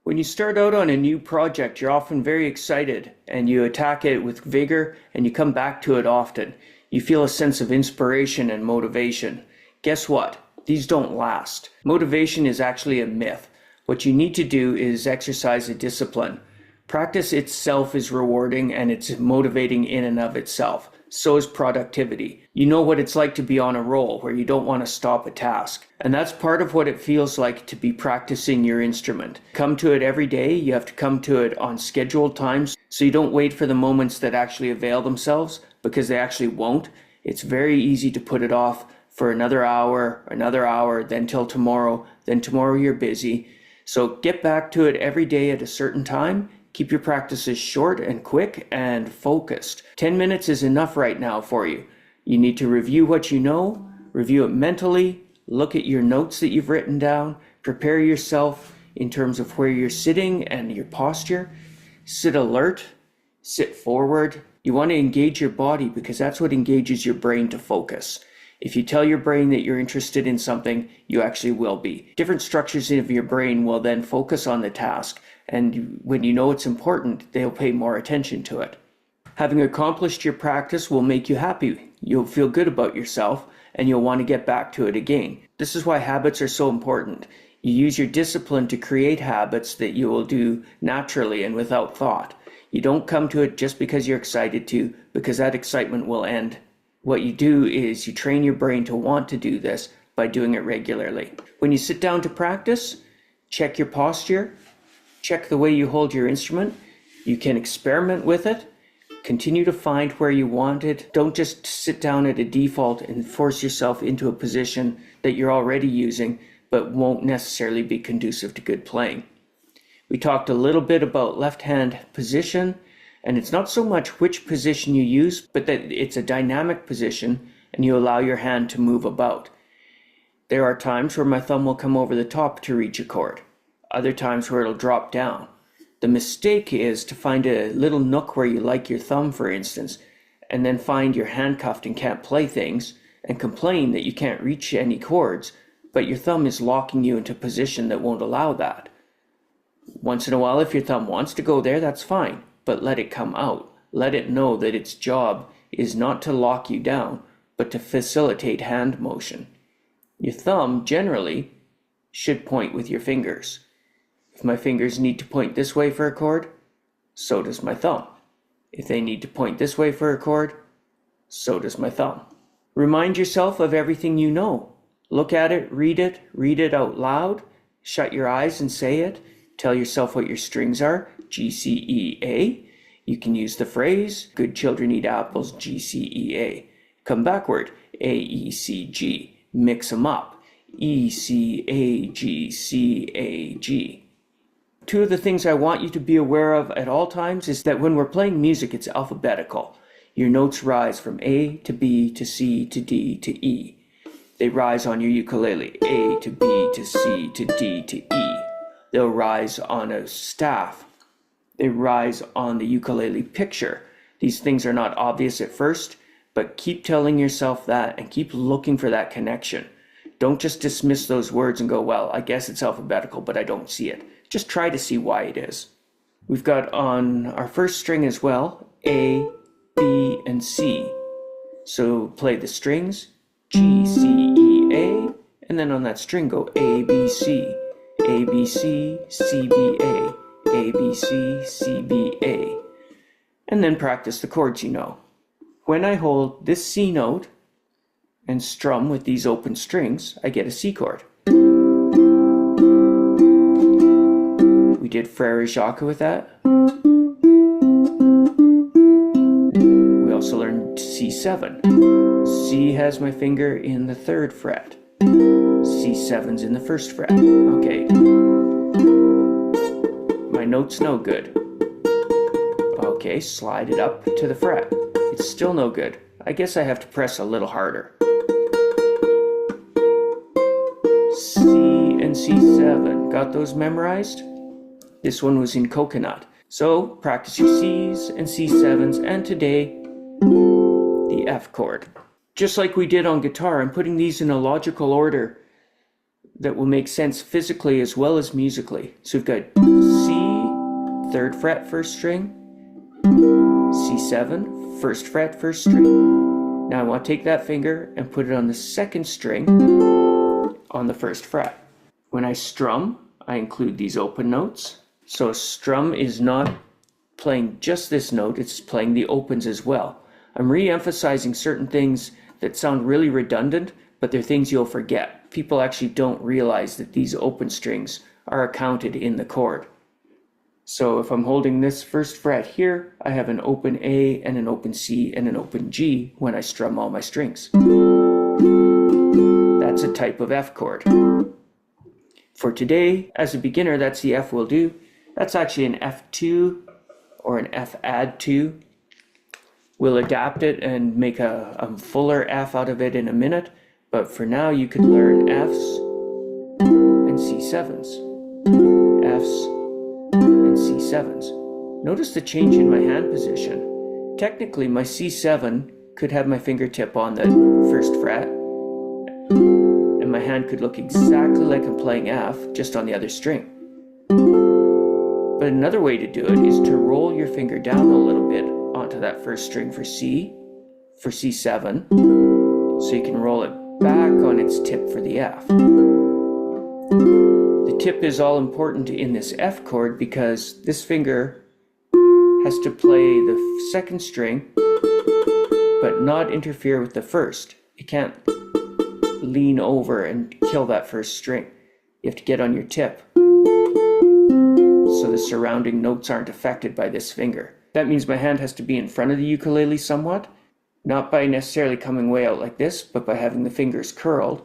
When you start out on a new project, you're often very excited and you attack it with vigor and you come back to it often. You feel a sense of inspiration and motivation. Guess what? These don't last. Motivation is actually a myth. What you need to do is exercise a discipline. Practice itself is rewarding and it's motivating in and of itself. So is productivity. You know what it's like to be on a roll where you don't want to stop a task. And that's part of what it feels like to be practicing your instrument. Come to it every day. You have to come to it on scheduled times so you don't wait for the moments that actually avail themselves, because they actually won't. It's very easy to put it off for another hour, then till tomorrow, then tomorrow you're busy. So get back to it every day at a certain time. Keep your practices short and quick and focused. 10 minutes is enough right now for you. You need to review what you know, review it mentally, look at your notes that you've written down, prepare yourself in terms of where you're sitting and your posture. Sit alert, sit forward. You want to engage your body because that's what engages your brain to focus. If you tell your brain that you're interested in something, you actually will be. Different structures of your brain will then focus on the task, and when you know it's important, they'll pay more attention to it. Having accomplished your practice will make you happy. You'll feel good about yourself, and you'll want to get back to it again. This is why habits are so important. You use your discipline to create habits that you will do naturally and without thought. You don't come to it just because you're excited to, because that excitement will end. What you do is you train your brain to want to do this by doing it regularly. When you sit down to practice, check your posture, check the way you hold your instrument. You can experiment with it, continue to find where you want it. Don't just sit down at a default and force yourself into a position that you're already using but won't necessarily be conducive to good playing. We talked a little bit about left hand position. And it's not so much which position you use, but that it's a dynamic position and you allow your hand to move about. There are times where my thumb will come over the top to reach a chord. Other times where it'll drop down. The mistake is to find a little nook where you like your thumb, for instance, and then find you're handcuffed and can't play things and complain that you can't reach any chords, but your thumb is locking you into a position that won't allow that. Once in a while, if your thumb wants to go there, that's fine. But let it come out. Let it know that its job is not to lock you down, but to facilitate hand motion. Your thumb, generally, should point with your fingers. If my fingers need to point this way for a chord, so does my thumb. If they need to point this way for a chord, so does my thumb. Remind yourself of everything you know. Look at it, read it out loud, shut your eyes and say it. Tell yourself what your strings are, G, C, E, A. You can use the phrase, good children eat apples, G, C, E, A. Come backward, A, E, C, G. Mix them up, E, C, A, G, C, A, G. Two of the things I want you to be aware of at all times is that when we're playing music, it's alphabetical. Your notes rise from A to B to C to D to E. They rise on your ukulele, A to B to C to D to E. They'll rise on a staff. They rise on the ukulele picture. These things are not obvious at first, but keep telling yourself that and keep looking for that connection. Don't just dismiss those words and go, well, I guess it's alphabetical, but I don't see it. Just try to see why it is. We've got on our first string as well, A, B, and C. So play the strings, G, C, E, A, and then on that string go A, B, C. A, B, C, C, B, A, A, B, C, C, B, A. And then practice the chords you know. When I hold this C note and strum with these open strings, I get a C chord. We did Frere Jacques with that. We also learned C7. C has my finger in the 3rd fret. C7's in the 1st fret. Okay. My note's no good. Okay, slide it up to the fret. It's still no good. I guess I have to press a little harder. C and C7. Got those memorized? This one was in Coconut. So practice your C's and C7s, and today, the F chord. Just like we did on guitar, I'm putting these in a logical order that will make sense physically as well as musically. So we've got C, 3rd fret, 1st string, C7, 1st fret, 1st string. Now I want to take that finger and put it on the 2nd string on the 1st fret. When I strum, I include these open notes. So a strum is not playing just this note, it's playing the opens as well. I'm re-emphasizing certain things that sound really redundant, but they're things you'll forget. People actually don't realize that these open strings are accounted in the chord. So if I'm holding this 1st fret here, I have an open A and an open C and an open G when I strum all my strings. That's a type of F chord. For today, as a beginner, that's the F we'll do. That's actually an F2 or an F add 2. We'll adapt it and make a fuller F out of it in a minute, but for now you could learn Fs and C7s. Fs and C7s. Notice the change in my hand position. Technically my C7 could have my fingertip on the 1st fret, and my hand could look exactly like I'm playing F, just on the other string. But another way to do it is to roll your finger down a little bit onto that 1st string for C, for C7, so you can roll it back on its tip for the F. The tip is all important in this F chord because this finger has to play the 2nd string but not interfere with the 1st. It can't lean over and kill that 1st string. You have to get on your tip so the surrounding notes aren't affected by this finger. That means my hand has to be in front of the ukulele somewhat, not by necessarily coming way out like this, but by having the fingers curled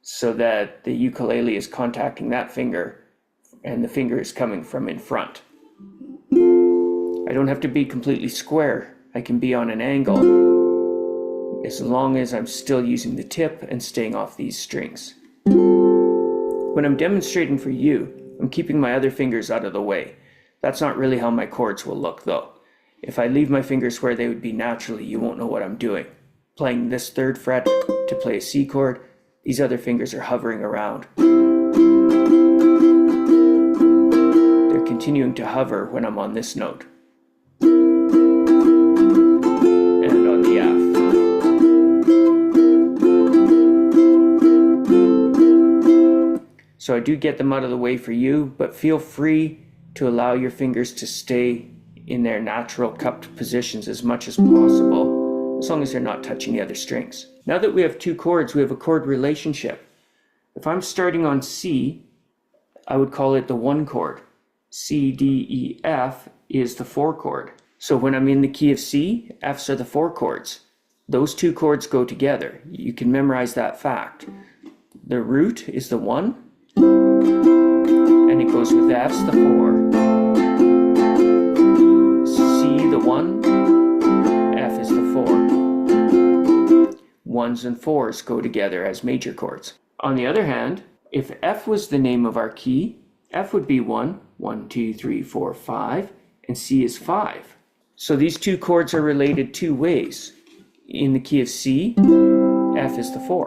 so that the ukulele is contacting that finger and the finger is coming from in front. I don't have to be completely square. I can be on an angle as long as I'm still using the tip and staying off these strings. When I'm demonstrating for you, I'm keeping my other fingers out of the way. That's not really how my chords will look though. If I leave my fingers where they would be naturally, you won't know what I'm doing. Playing this 3rd fret to play a C chord, these other fingers are hovering around. They're continuing to hover when I'm on this note. And on the F. So I do get them out of the way for you, but feel free to allow your fingers to stay in their natural cupped positions as much as possible, as long as they're not touching the other strings. Now that we have 2 chords, we have a chord relationship. If I'm starting on C, I would call it the 1 chord. C, D, E, F is the 4 chord. So when I'm in the key of C, Fs are the 4 chords. Those 2 chords go together. You can memorize that fact. The root is the 1, and it goes with Fs, the 4. C, the 1, F is the 4. 1s and 4s go together as major chords. On the other hand, if F was the name of our key, F would be 1, 1, 2, 3, 4, 5, and C is 5. So these 2 chords are related 2 ways. In the key of C, F is the 4.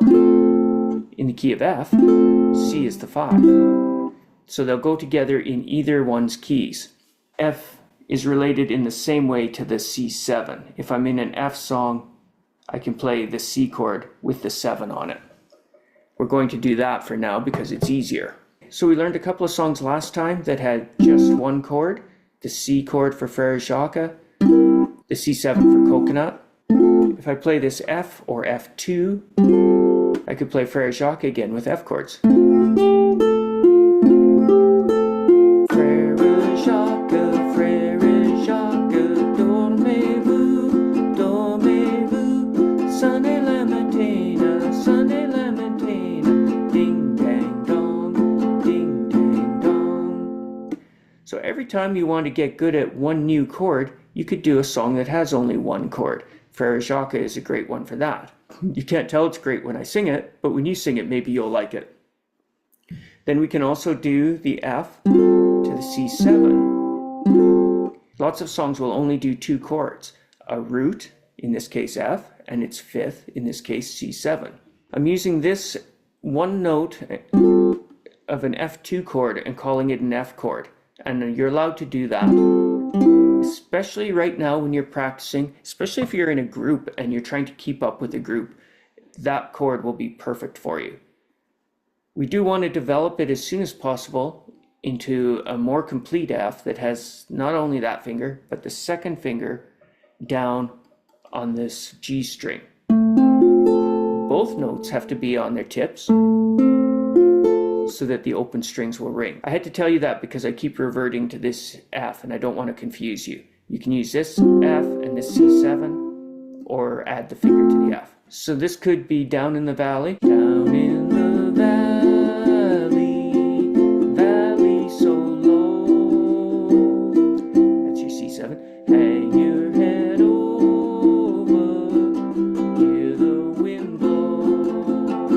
In the key of F, C is the 5. So they'll go together in either one's keys. F is related in the same way to the C7. If I'm in an F song, I can play the C chord with the 7 on it. We're going to do that for now because it's easier. So we learned a couple of songs last time that had just 1 chord, the C chord for Frere Jacques, the C7 for Coconut. If I play this F or F2, I could play Frere Jacques again with F chords. So every time you want to get good at one new chord, you could do a song that has only 1 chord. Frere Jacques is a great one for that. You can't tell it's great when I sing it, but when you sing it, maybe you'll like it. Then we can also do the F to the C7. Lots of songs will only do 2 chords, a root, in this case F, and its 5th, in this case C7. I'm using this 1 note of an F2 chord and calling it an F chord. And you're allowed to do that, especially right now when you're practicing, especially if you're in a group and you're trying to keep up with a group. That chord will be perfect for you. We do want to develop it as soon as possible into a more complete F that has not only that finger, but the second finger down on this G string. Both notes have to be on their tips so that the open strings will ring. I had to tell you that because I keep reverting to this F and I don't want to confuse you. You can use this F and this C7 or add the finger to the F. So this could be down in the valley. Down in the valley, valley so low. That's your C7. Hang your head over, hear the wind blow.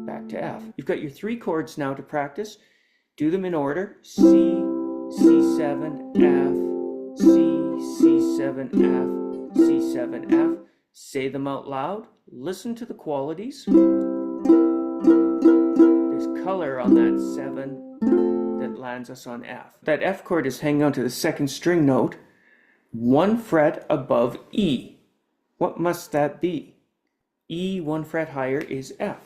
Back to F. You've got your 3 chords now to practice. Do them in order. C, C7, F, C, C7, F, C7, F. Say them out loud. Listen to the qualities. There's color on that 7 that lands us on F. That F chord is hanging on to the second string note, 1 fret above E. What must that be? E 1 fret higher is F.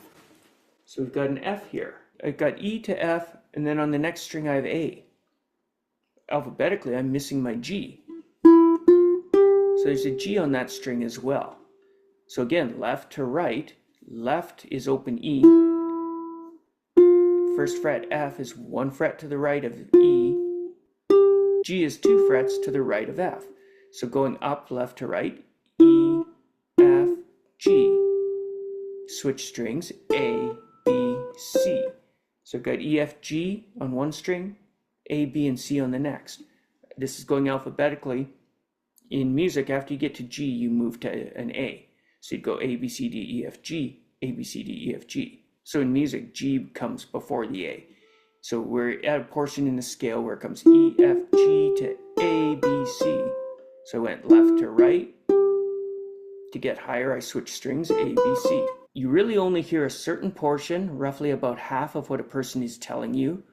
So we've got an F here. I've got E to F, and then on the next string I have A. Alphabetically, I'm missing my G. So there's a G on that string as well. So again, left to right. Left is open E. First fret F is 1 fret to the right of E. G is 2 frets to the right of F. So going up left to right, E, F, G. Switch strings, A, B, C. So I've got E, F, G on one string, A, B, and C on the next. This is going alphabetically. In music, after you get to G, you move to an A. So you'd go A, B, C, D, E, F, G, A, B, C, D, E, F, G. So in music, G comes before the A. So we're at a portion in the scale where it comes E, F, G to A, B, C. So I went left to right. To get higher, I switch strings, A, B, C. You really only hear a certain portion, roughly about half of what a person is telling you.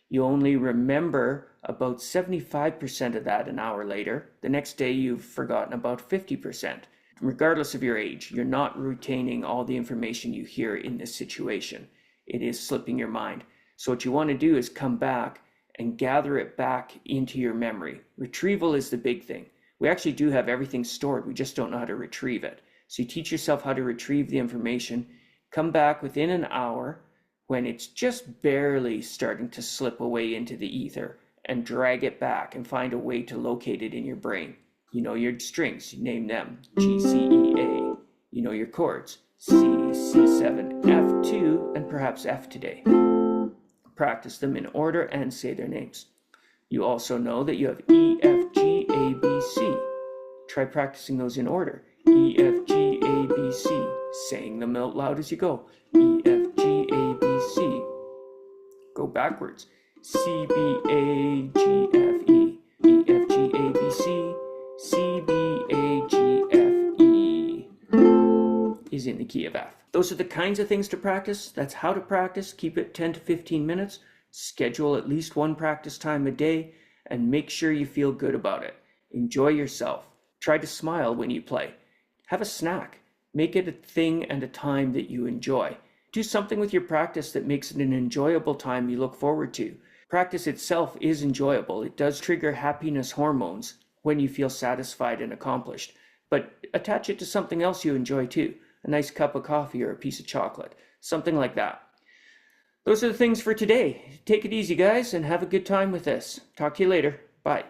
You only remember about 75% of that an hour later. The next day you've forgotten about 50%. Regardless of your age, you're not retaining all the information you hear in this situation. It is slipping your mind. So what you want to do is come back and gather it back into your memory. Retrieval is the big thing. We actually do have everything stored, we just don't know how to retrieve it. So you teach yourself how to retrieve the information, come back within an hour when it's just barely starting to slip away into the ether, and drag it back and find a way to locate it in your brain. You know your strings, you name them, G, C, E, A. You know your chords, C, C7, F2, and perhaps F today. Practice them in order and say their names. You also know that you have E, F, G, A, B, C. Try practicing those in order. E, F, G, A, B, C. Saying them out loud as you go. E, F, G, A, B, C. Go backwards. C, B, A, G, F, E. E, F, G, A, B, C. C, B, A, G, F, E is in the key of F. Those are the kinds of things to practice. That's how to practice. Keep it 10 to 15 minutes. Schedule at least one practice time a day and make sure you feel good about it. Enjoy yourself. Try to smile when you play. Have a snack. Make it a thing and a time that you enjoy. Do something with your practice that makes it an enjoyable time you look forward to. Practice itself is enjoyable. It does trigger happiness hormones when you feel satisfied and accomplished. But attach it to something else you enjoy too. A nice cup of coffee or a piece of chocolate. Something like that. Those are the things for today. Take it easy, guys, and have a good time with this. Talk to you later. Bye.